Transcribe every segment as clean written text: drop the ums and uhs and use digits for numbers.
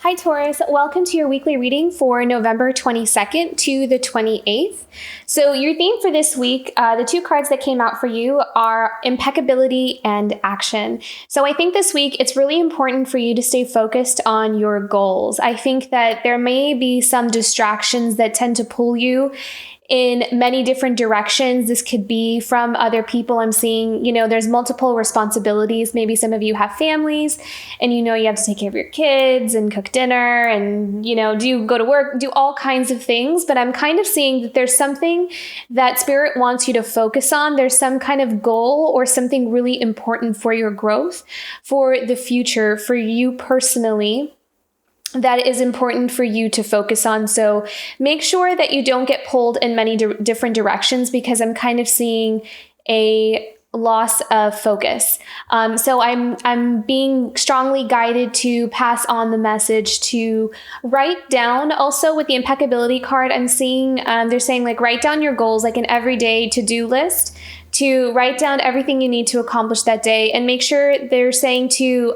Hi, Taurus. Welcome to your weekly reading for November 22nd to the 28th. So your theme for this week, the two cards that came out for you are impeccability and action. So I think this week it's really important for you to stay focused on your goals. I think that there may be some distractions that tend to pull you in many different directions. This could be from other people. I'm seeing, there's multiple responsibilities. Maybe some of you have families and you have to take care of your kids and cook dinner and, do go to work, do all kinds of things. But I'm kind of seeing that there's something that Spirit wants you to focus on. There's some kind of goal or something really important for your growth, for the future, for you personally, that is important for you to focus on. So make sure that you don't get pulled in many different directions, because I'm kind of seeing a loss of focus. So I'm being strongly guided to pass on the message to write down. Also with the impeccability card, I'm seeing they're saying write down your goals, like an everyday to-do list, to write down everything you need to accomplish that day, and make sure they're saying to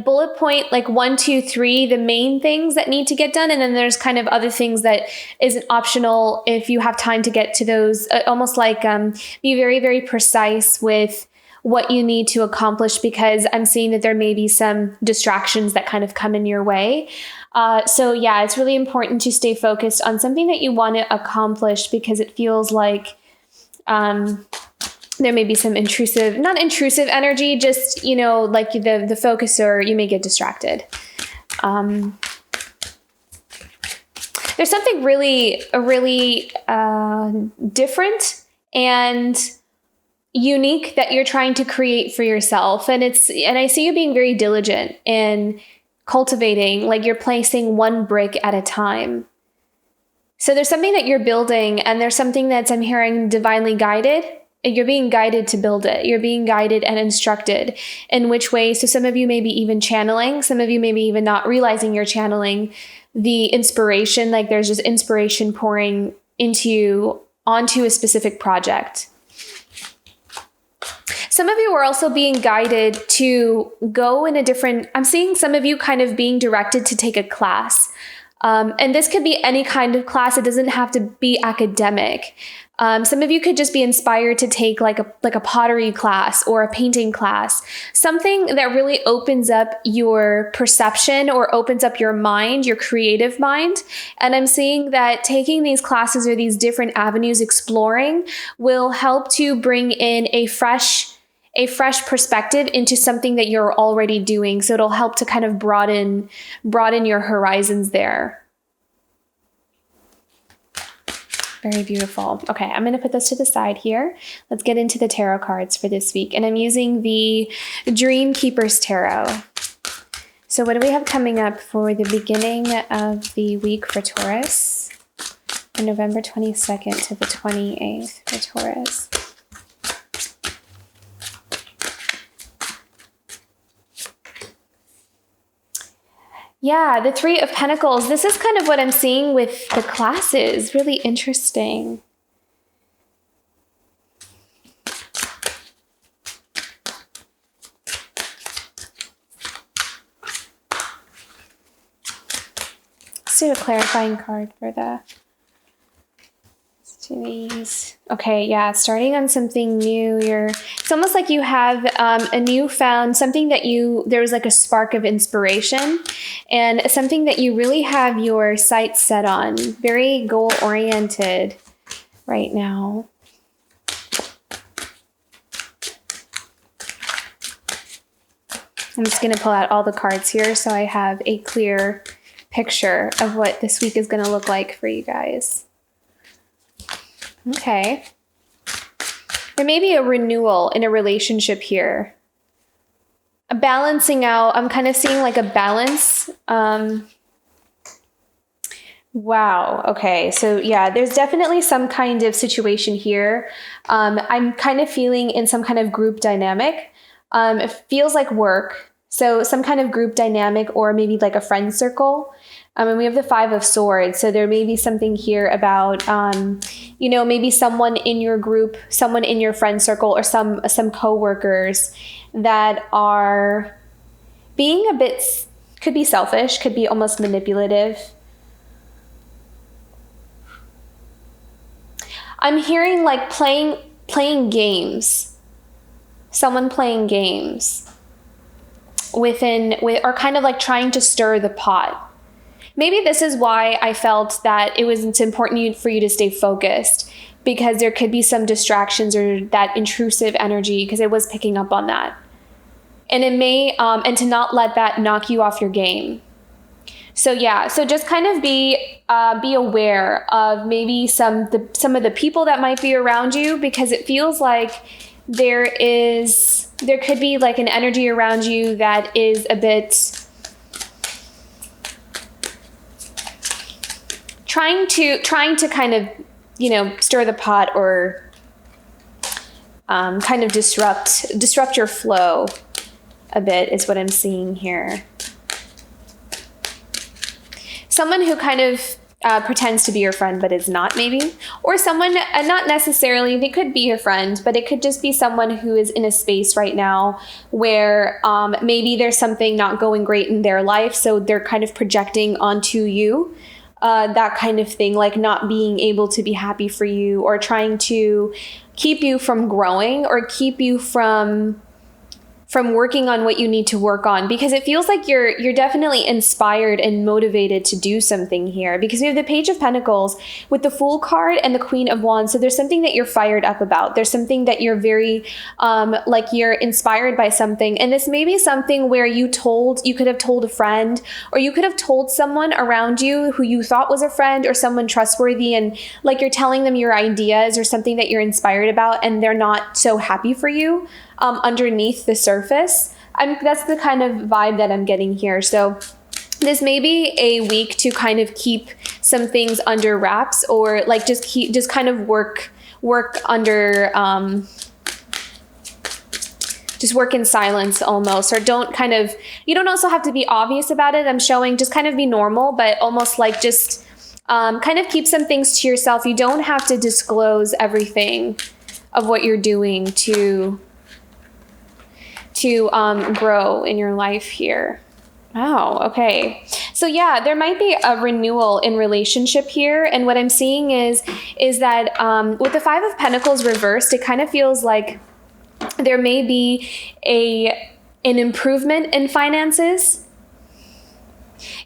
bullet point 1, 2, 3, the main things that need to get done. And then there's kind of other things that isn't optional if you have time to get to those, almost be very, very precise with what you need to accomplish, because I'm seeing that there may be some distractions that kind of come in your way. So yeah, it's really important to stay focused on something that you want to accomplish, because it feels like, there may be some not intrusive energy, just, the focuser, you may get distracted. There's something really different and unique that you're trying to create for yourself. And I see you being very diligent in cultivating, you're placing one brick at a time. So there's something that you're building, and there's something that's, I'm hearing, divinely guided. You're being guided to build it. You're being guided and instructed in which way. So some of you may be even channeling. Some of you may be even not realizing you're channeling the inspiration. There's just inspiration pouring into you onto a specific project. Some of you are also being guided to go in I'm seeing some of you kind of being directed to take a class. And this could be any kind of class. It doesn't have to be academic. Some of you could just be inspired to take like a pottery class or a painting class, something that really opens up your perception or opens up your mind, your creative mind. And I'm seeing that taking these classes or these different avenues, exploring, will help to bring in a fresh perspective into something that you're already doing. So it'll help to kind of broaden your horizons there. Very beautiful. Okay, I'm going to put this to the side here. Let's get into the tarot cards for this week. And I'm using the Dream Keeper's Tarot. So what do we have coming up for the beginning of the week for Taurus? On November 22nd to the 28th for Taurus. Yeah, the Three of Pentacles. This is kind of what I'm seeing with the classes. Really interesting. Let's do a clarifying card for let's do these. Okay, yeah, starting on something new. It's almost like you have a newfound something that there was a spark of inspiration and something that you really have your sights set on. Very goal oriented right now. I'm just going to pull out all the cards here so I have a clear picture of what this week is going to look like for you guys. Okay. There may be a renewal in a relationship here. A balancing out. I'm kind of seeing a balance. Wow. Okay. So yeah, there's definitely some kind of situation here. I'm kind of feeling in some kind of group dynamic. It feels like work. So some kind of group dynamic, or maybe a friend circle. And we have the Five of Swords. So there may be something here about, maybe someone in your group, someone in your friend circle, or some coworkers that are being a bit Could be selfish, could be almost manipulative. I'm hearing like playing games. Someone playing games or kind of like trying to stir the pot. Maybe this is why I felt that it's important for you to stay focused, because there could be some distractions or that intrusive energy, because I was picking up on that. And it may, and to not let that knock you off your game. So yeah, so just kind of be aware of maybe some of the people that might be around you, because it feels like there could be like an energy around you that is a bit trying to kind of, stir the pot or kind of disrupt your flow a bit is what I'm seeing here. Someone who kind of pretends to be your friend but is not, maybe. Or someone, not necessarily, they could be your friend, but it could just be someone who is in a space right now where maybe there's something not going great in their life, so they're kind of projecting onto you. That kind of thing, like not being able to be happy for you, or trying to keep you from growing, or keep you from working on what you need to work on, because it feels like you're definitely inspired and motivated to do something here, because we have the Page of Pentacles with the Fool card and the Queen of Wands. So there's something that you're fired up about. There's something that you're very like you're inspired by something. And this may be something where you could have told a friend, or you could have told someone around you who you thought was a friend or someone trustworthy, and like you're telling them your ideas or something that you're inspired about, and they're not so happy for you. Underneath the surface. That's the kind of vibe that I'm getting here. So this may be a week to kind of keep some things under wraps, or like just kind of work under, just work in silence almost, or you don't also have to be obvious about it. I'm showing just kind of be normal, but almost like just kind of keep some things to yourself. You don't have to disclose everything of what you're doing to grow in your life here. Oh, okay. So yeah, there might be a renewal in relationship here. And what I'm seeing is that with the Five of Pentacles reversed, it kind of feels like there may be an improvement in finances.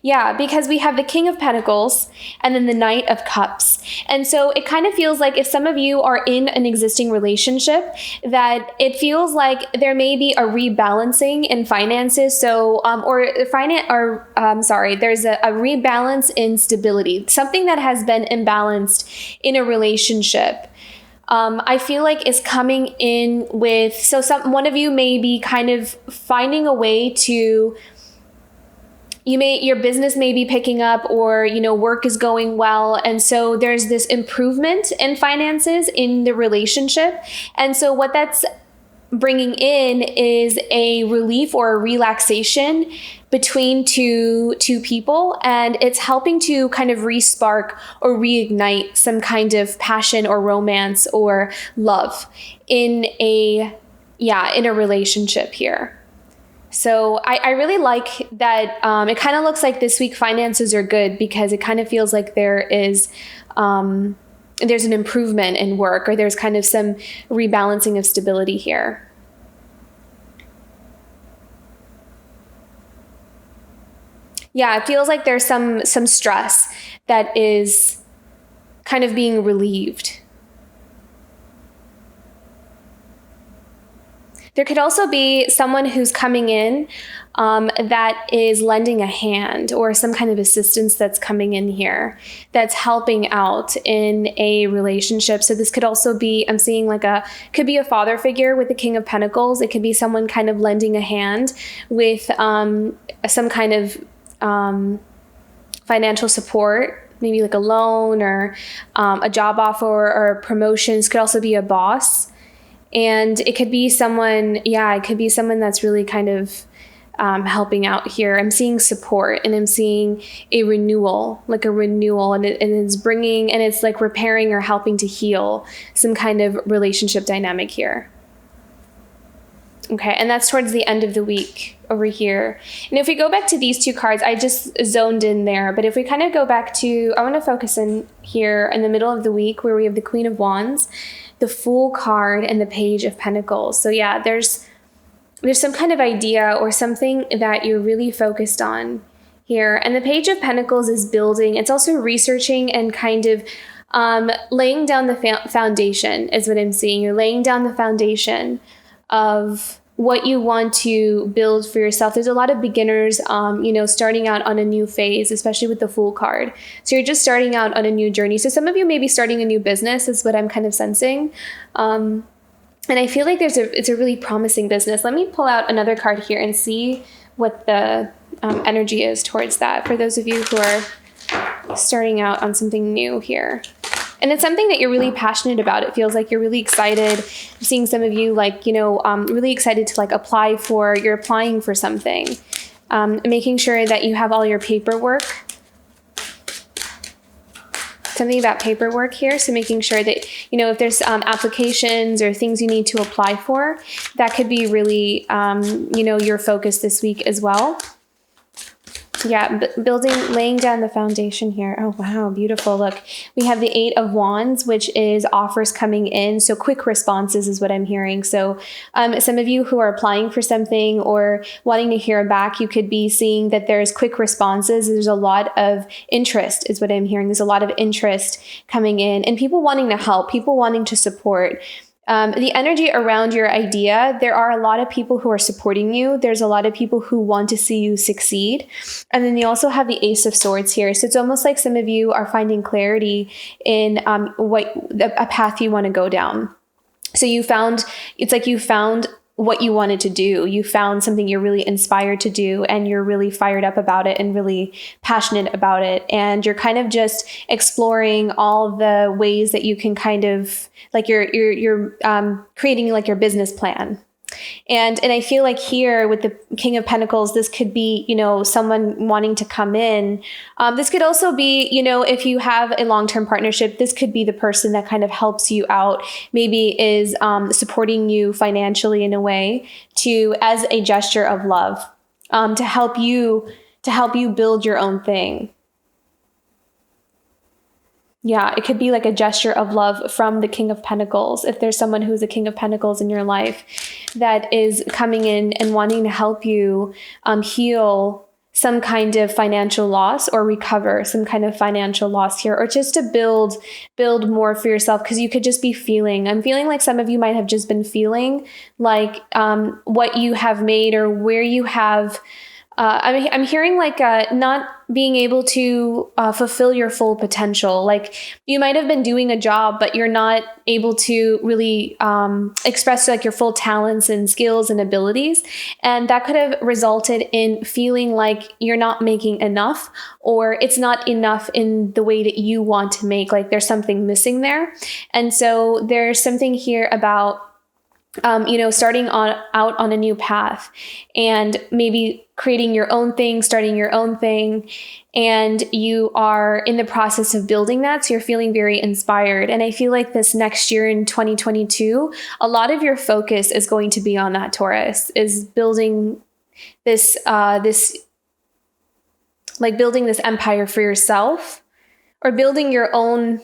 Yeah, because we have the King of Pentacles and then the Knight of Cups. And so it kind of feels like if some of you are in an existing relationship, that it feels like there may be a rebalancing in finances. So, there's a rebalance in stability, something that has been imbalanced in a relationship. I feel like is coming in with, one of you may be kind of finding a way to, your business may be picking up, or, work is going well. And so there's this improvement in finances in the relationship. And so what that's bringing in is a relief or a relaxation between two people. And it's helping to kind of re-spark or reignite some kind of passion or romance or love in a relationship here. So I really like that. It kind of looks like this week finances are good, because it kind of feels like there's an improvement in work, or there's kind of some rebalancing of stability here. Yeah, it feels like there's some stress that is kind of being relieved. There could also be someone who's coming in that is lending a hand, or some kind of assistance that's coming in here that's helping out in a relationship. So this could also be, I'm seeing could be a father figure with the King of Pentacles. It could be someone kind of lending a hand with some kind of financial support, maybe like a loan or a job offer or promotions. Could also be a boss. And it could be someone, that's really kind of helping out here. I'm seeing support, and I'm seeing a renewal, and it's bringing, and it's like repairing or helping to heal some kind of relationship dynamic here. Okay, and that's towards the end of the week over here. And if we go back to these two cards, I just zoned in there. But if we kind of go back to, I want to focus in here in the middle of the week where we have the Queen of Wands, the Fool card, and the Page of Pentacles. So yeah, there's some kind of idea or something that you're really focused on here. And the Page of Pentacles is building. It's also researching and kind of laying down the foundation is what I'm seeing. You're laying down the foundation of what you want to build for yourself. There's a lot of beginners, starting out on a new phase, especially with the Fool card. So you're just starting out on a new journey. So some of you may be starting a new business is what I'm kind of sensing. And I feel like it's a really promising business. Let me pull out another card here and see what the energy is towards that for those of you who are starting out on something new here. And it's something that you're really passionate about. It feels like you're really excited. I'm seeing some of you really excited to apply for, you're applying for something. Making sure that you have all your paperwork. Something about paperwork here. So making sure that, if there's applications or things you need to apply for, that could be really, your focus this week as well. Yeah, laying down the foundation here. Oh, wow, beautiful. Look, we have the 8 of Wands, which is offers coming in. So quick responses is what I'm hearing. So some of you who are applying for something or wanting to hear back, you could be seeing that there's quick responses. There's a lot of interest is what I'm hearing. There's a lot of interest coming in and people wanting to help, people wanting to support. The energy around your idea, there are a lot of people who are supporting you. There's a lot of people who want to see you succeed. And then you also have the Ace of Swords here. So it's almost like some of you are finding clarity in a path you want to go down. So you found what you wanted to do. You found something you're really inspired to do and you're really fired up about it and really passionate about it. And you're kind of just exploring all the ways that you can kind of you're creating your business plan. And I feel like here with the King of Pentacles, this could be, someone wanting to come in. This could also be, if you have a long-term partnership, this could be the person that kind of helps you out, maybe is supporting you financially in a way as a gesture of love, to help you build your own thing. Yeah, it could be like a gesture of love from the King of Pentacles. If there's someone who's a King of Pentacles in your life that is coming in and wanting to help you heal some kind of financial loss or recover some kind of financial loss here, or just to build more for yourself, because you could just be I'm feeling like some of you might have just been feeling like what you have made or where you have I'm hearing not being able to fulfill your full potential. Like you might have been doing a job, but you're not able to really express your full talents and skills and abilities. And that could have resulted in feeling like you're not making enough, or it's not enough in the way that you want to make. Like there's something missing there. And so there's something here about starting out on a new path and maybe creating your own thing, starting your own thing, and you are in the process of building that. So you're feeling very inspired. And I feel like this next year in 2022, a lot of your focus is going to be on that, Taurus, is building this empire for yourself, or building your own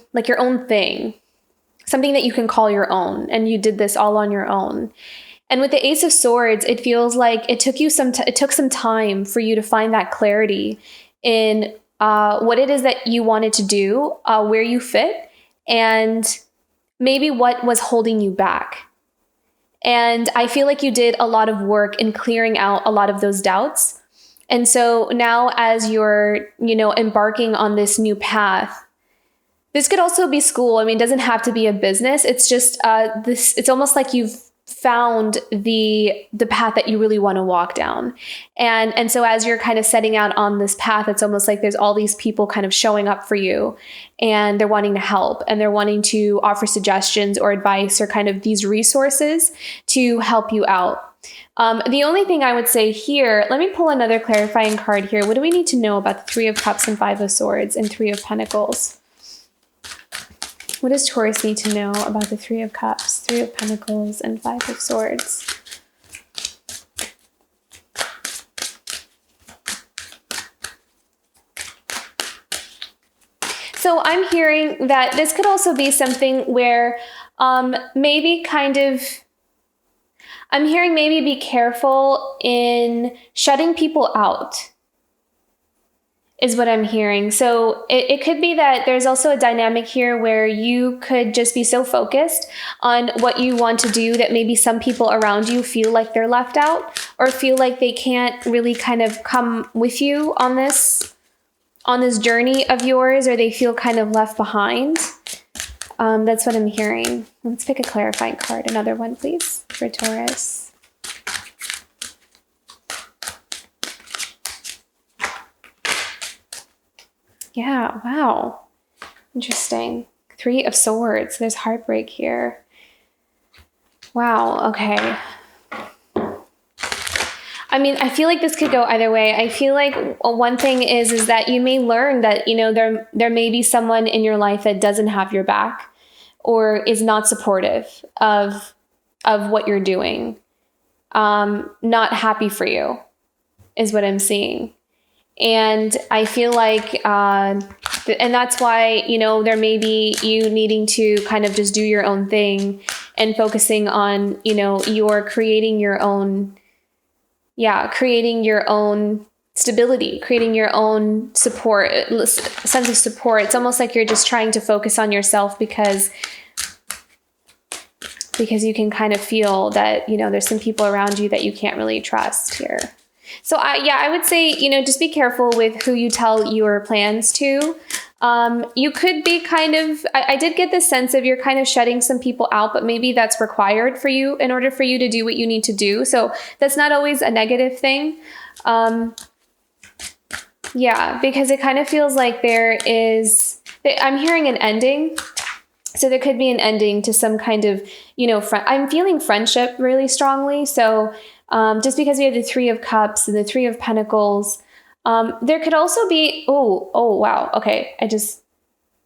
thing. Something that you can call your own, and you did this all on your own. And with the Ace of Swords, it feels like it took some time for you to find that clarity in what it is that you wanted to do, where you fit, and maybe what was holding you back. And I feel like you did a lot of work in clearing out a lot of those doubts. And so now as you're, embarking on this new path, this could also be school. I mean, it doesn't have to be a business. It's just it's almost like you've found the path that you really want to walk down. And so as you're kind of setting out on this path, it's almost like there's all these people kind of showing up for you, and they're wanting to help, and they're wanting to offer suggestions or advice or kind of these resources to help you out. The only thing I would say here, let me pull another clarifying card here. What do we need to know about the 3 of Cups and 5 of Swords and 3 of Pentacles? What does Taurus need to know about the 3 of Cups, 3 of Pentacles, and 5 of Swords? So I'm hearing that this could also be something where maybe kind of, I'm hearing maybe be careful in shutting people out, is what I'm hearing. So it could be that there's also a dynamic here where you could just be so focused on what you want to do that maybe some people around you feel like they're left out, or feel like they can't really kind of come with you on this journey of yours, or they feel kind of left behind. That's what I'm hearing. Let's pick a clarifying card. Another one, please, for Taurus. Yeah, wow. Interesting. 3 of Swords. There's heartbreak here. Wow, okay. I mean, I feel like this could go either way. I feel like one thing is that you may learn that, you know, there may be someone in your life that doesn't have your back or is not supportive of what you're doing. Not happy for you is what I'm seeing. And I feel like, and that's why, you know, there may be you needing to kind of just do your own thing and focusing on, you know, creating your own stability, creating your own support, sense of support. It's almost like you're just trying to focus on yourself because you can kind of feel that, you know, there's some people around you that you can't really trust here. So I would say, you know, just be careful with who you tell your plans to. You could be kind of, I did get this sense of you're kind of shutting some people out, but maybe that's required for you in order for you to do what you need to do. So that's not always a negative thing. Because it kind of feels like I'm hearing an ending. So there could be an ending to some kind of, you know, I'm feeling friendship really strongly. So just because we have the 3 of Cups and the 3 of Pentacles, there could also be, oh, wow. Okay. I just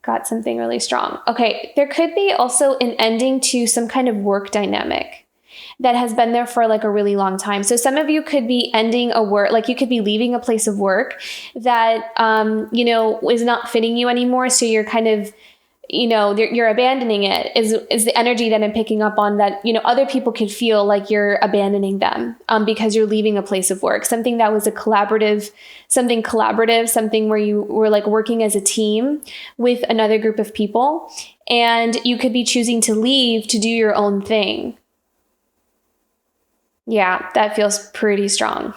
got something really strong. Okay. There could be also an ending to some kind of work dynamic that has been there for like a really long time. So some of you could be ending a work, like you could be leaving a place of work that, you know, is not fitting you anymore. So you're kind of, you know, you're abandoning it is the energy that I'm picking up on, that, you know, other people could feel like you're abandoning them because you're leaving a place of work, something that was something where you were like working as a team with another group of people, and you could be choosing to leave to do your own thing. Yeah, that feels pretty strong.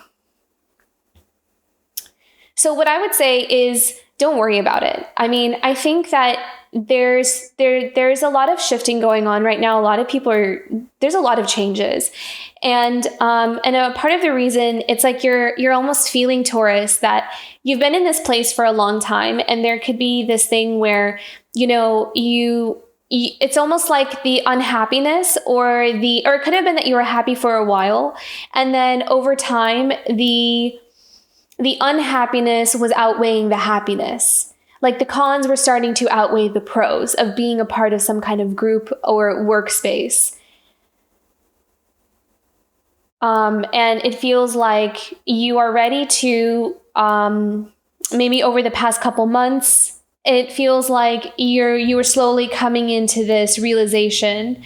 So what I would say is don't worry about it. I mean, I think that there's a lot of shifting going on right now. A lot of people there's a lot of changes. And a part of the reason it's like you're almost feeling, Taurus, that you've been in this place for a long time, and there could be this thing where, you know, it's almost like the unhappiness or it could have been that you were happy for a while, and then over time, the unhappiness was outweighing the happiness. Like the cons were starting to outweigh the pros of being a part of some kind of group or workspace. And it feels like you are ready to, maybe over the past couple months, it feels like you were slowly coming into this realization,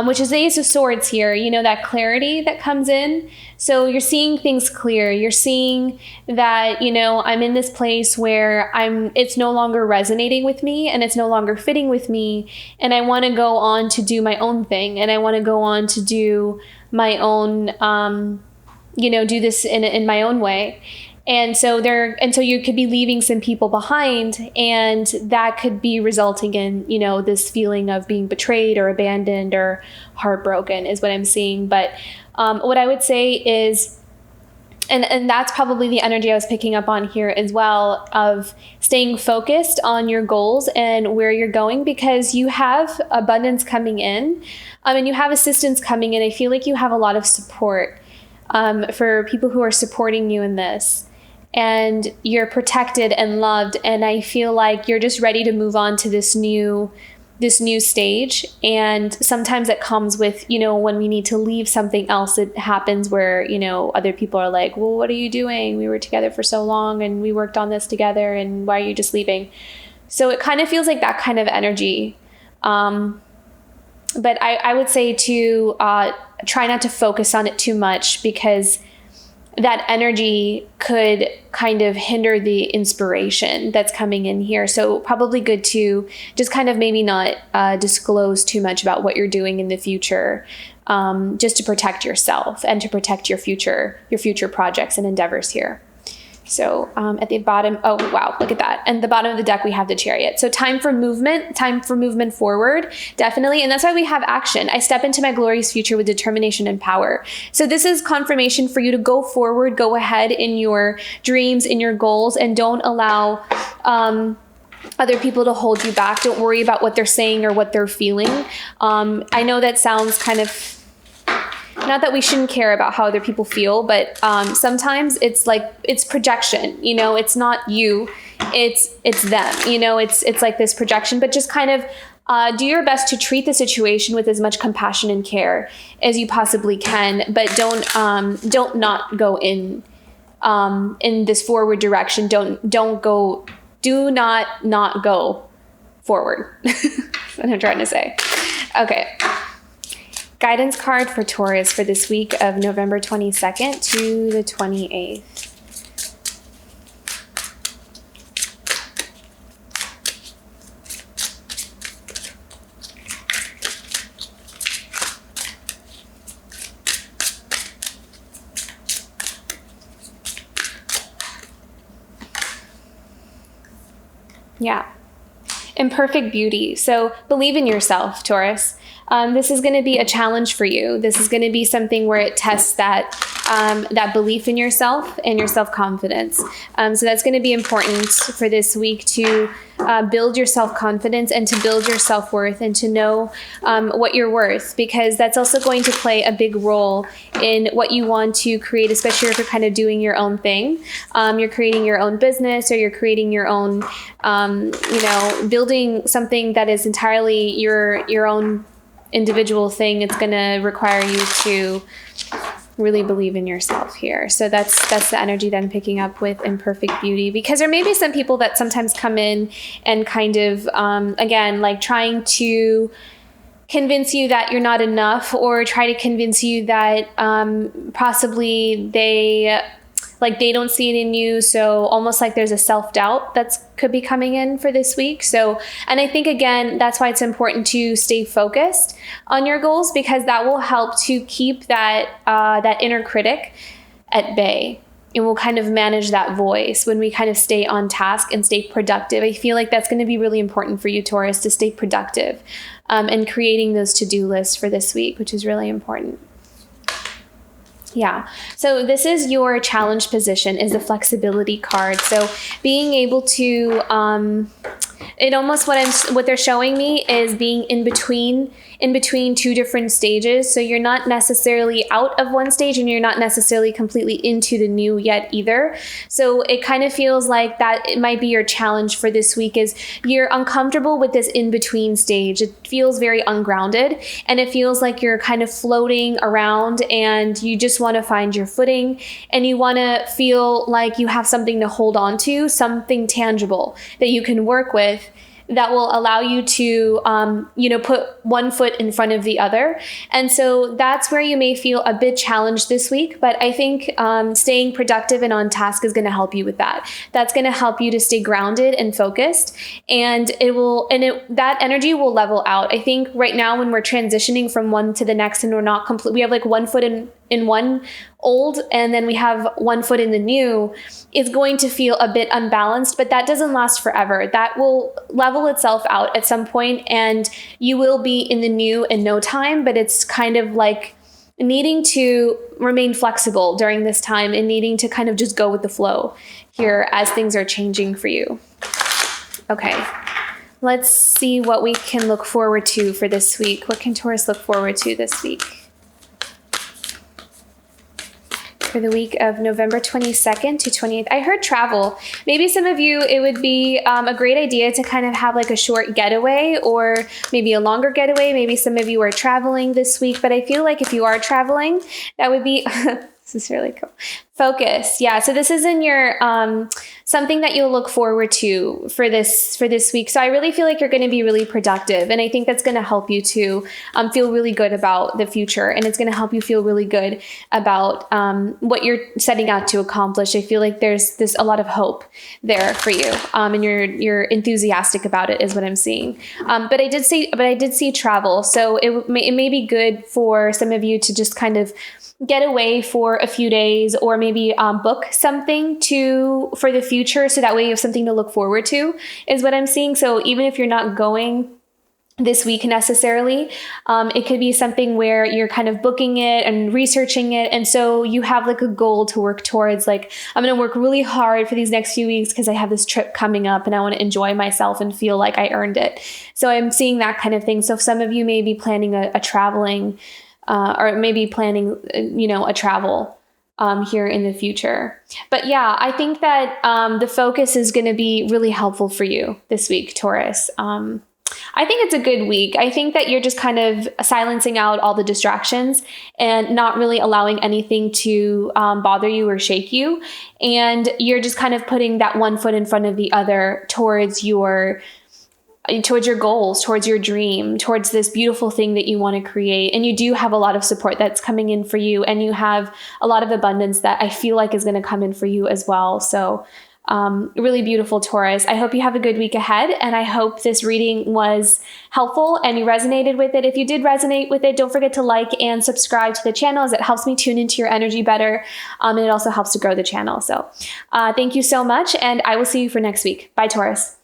which is the Ace of Swords here, you know, that clarity that comes in. So you're seeing things clear. You're seeing that, you know, I'm in this place where it's no longer resonating with me, and it's no longer fitting with me. And I want to go on to do my own thing. And I want to go on to do my own, do this in my own way. And so you could be leaving some people behind, and that could be resulting in, you know, this feeling of being betrayed or abandoned or heartbroken is what I'm seeing. But what I would say is, and that's probably the energy I was picking up on here as well, of staying focused on your goals and where you're going, because you have abundance coming in, and you have assistance coming in. I feel like you have a lot of support for people who are supporting you in this. And you're protected and loved. And I feel like you're just ready to move on to this new stage. And sometimes it comes with, you know, when we need to leave something else, it happens where, you know, other people are like, well, what are you doing? We were together for so long and we worked on this together, and why are you just leaving? So it kind of feels like that kind of energy. But I would say to try not to focus on it too much, because that energy could kind of hinder the inspiration that's coming in here. So probably good to just kind of maybe not disclose too much about what you're doing in the future, just to protect yourself and to protect your future projects and endeavors here. So at the bottom, oh, wow, look at that. And the bottom of the deck, we have the Chariot. So time for movement forward, definitely. And that's why we have action. I step into my glorious future with determination and power. So this is confirmation for you to go forward, go ahead in your dreams, in your goals, and don't allow other people to hold you back. Don't worry about what they're saying or what they're feeling. I know that sounds kind of, not that we shouldn't care about how other people feel, but sometimes it's like, it's projection, you know, it's not you, it's them, you know, it's like this projection, but just kind of do your best to treat the situation with as much compassion and care as you possibly can, but don't not go in this forward direction. Do not go forward. That's what I'm trying to say. Okay. Guidance card for Taurus for this week of November 22nd to the 28th. Yeah. Imperfect beauty. So believe in yourself, Taurus. This is going to be a challenge for you. This is going to be something where it tests that belief in yourself and your self-confidence. So that's going to be important for this week to build your self-confidence and to build your self-worth and to know what you're worth, because that's also going to play a big role in what you want to create, especially if you're kind of doing your own thing. You're creating your own business, or you're creating your own, building something that is entirely your own individual thing. It's going to require you to really believe in yourself here. So that's the energy that I'm picking up with imperfect beauty, because there may be some people that sometimes come in and kind of, again, like trying to convince you that you're not enough, or try to convince you that possibly they don't see it in you. So almost like there's a self-doubt could be coming in for this week. So, and I think, again, that's why it's important to stay focused on your goals, because that will help to keep that inner critic at bay. And we'll kind of manage that voice when we kind of stay on task and stay productive. I feel like that's going to be really important for you, Taurus, to stay productive and creating those to-do lists for this week, which is really important. Yeah. So this is your challenge position, is the flexibility card. So being able to, what they're showing me is being in between two different stages. So you're not necessarily out of one stage and you're not necessarily completely into the new yet either. So it kind of feels like that it might be your challenge for this week, is you're uncomfortable with this in-between stage. It feels very ungrounded, and it feels like you're kind of floating around and you just want to find your footing, and you want to feel like you have something to hold on to, something tangible that you can work with, that will allow you to, put one foot in front of the other. And so that's where you may feel a bit challenged this week. But I think staying productive and on task is going to help you with that. That's going to help you to stay grounded and focused. And that energy will level out. I think right now, when we're transitioning from one to the next and we're not complete, we have like one foot in one old and then we have one foot in the new, is going to feel a bit unbalanced, but that doesn't last forever. That will level itself out at some point, and you will be in the new in no time. But it's kind of like needing to remain flexible during this time and needing to kind of just go with the flow here as things are changing for you. Okay, let's see what we can look forward to for this week. What can Taurus look forward to this week? For the week of November 22nd to 28th. I heard travel. Maybe some of you, it would be a great idea to kind of have like a short getaway, or maybe a longer getaway. Maybe some of you are traveling this week, but I feel like if you are traveling, that would be, this is really cool, Focus. Yeah. So this is in your something that you'll look forward to for this week. So I really feel like you're going to be really productive, and I think that's going to help you to feel really good about the future, and it's going to help you feel really good about what you're setting out to accomplish. I feel like there's a lot of hope there for you, and you're enthusiastic about it, is what I'm seeing. But I did see travel, so it may be good for some of you to just kind of get away for a few days, or maybe book something for the future, so that way you have something to look forward to, is what I'm seeing. So even if you're not going this week necessarily, it could be something where you're kind of booking it and researching it, and so you have like a goal to work towards. Like, I'm going to work really hard for these next few weeks because I have this trip coming up and I want to enjoy myself and feel like I earned it. So I'm seeing that kind of thing. So some of you may be planning a traveling or maybe planning, a travel here in the future. But yeah, I think that the focus is going to be really helpful for you this week, Taurus. I think it's a good week. I think that you're just kind of silencing out all the distractions and not really allowing anything to bother you or shake you. And you're just kind of putting that one foot in front of the other towards your goals, towards your dream, towards this beautiful thing that you want to create. And you do have a lot of support that's coming in for you. And you have a lot of abundance that I feel like is going to come in for you as well. So really beautiful, Taurus. I hope you have a good week ahead. And I hope this reading was helpful and you resonated with it. If you did resonate with it, don't forget to like and subscribe to the channel, as it helps me tune into your energy better. And it also helps to grow the channel. So thank you so much. And I will see you for next week. Bye, Taurus.